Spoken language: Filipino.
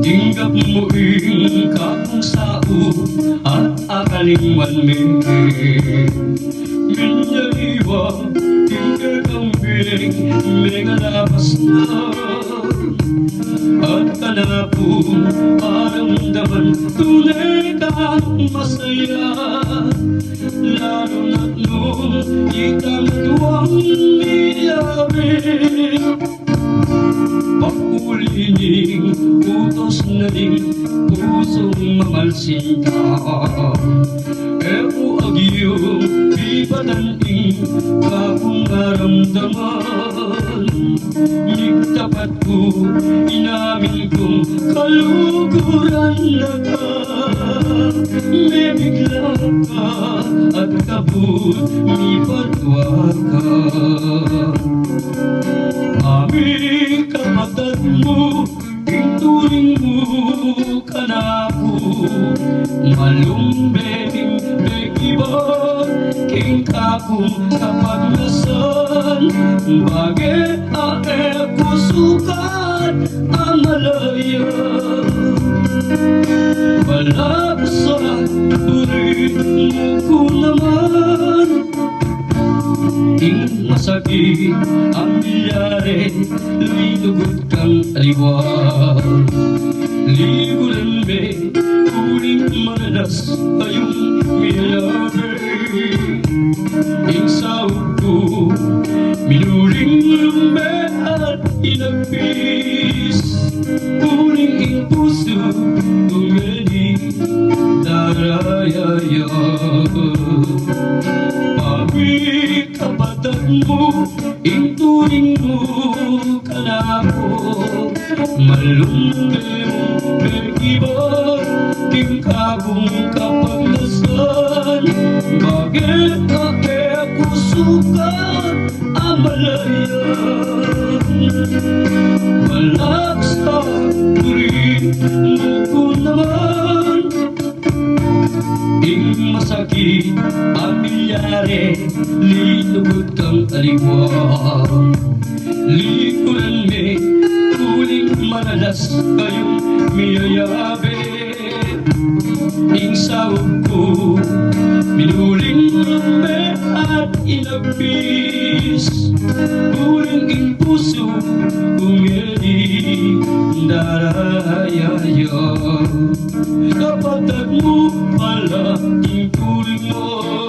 Tinggap mo kakong sao at akalingwan me Minyaliwa, tinggal kang biling Mega labas na at kanapong paramdaman tunay kang masaya lalo na't nung ikang tuwang niyabing pakulining utos na rin pusong mamalsin ka epo agyong pipadaning kakong maramdaman nigtapat ko inamin kong kaluguran na ka may bigla ka at kabut may patwa ka aming kapatid mo pinturing mo ka na ako malumbing begiba king kakong kapag nasan bagay ae pusukat ang malaya wala sa ulit mo ko naman ing masakit ang bilyare linugot kang aliwa ligulan me uling manalas ayong miyabe ing sahog ko minuling lumbe at inagpis uling ing puso tumedi darayaya Pabik kapatid mo, inturing mo ka na ako malumbe mong begiba king kakong kapag nasan bakit ake ako sukat amalaya malak sa turin mo ko naman ing masakit ang bilyare linugot kang aliwa likuran me kuling manalas kayong miyayabe ing sahog ko minuling lumbe at inagpis kuling ing puso kumedi darayaya kapatid mo pala ing turing mo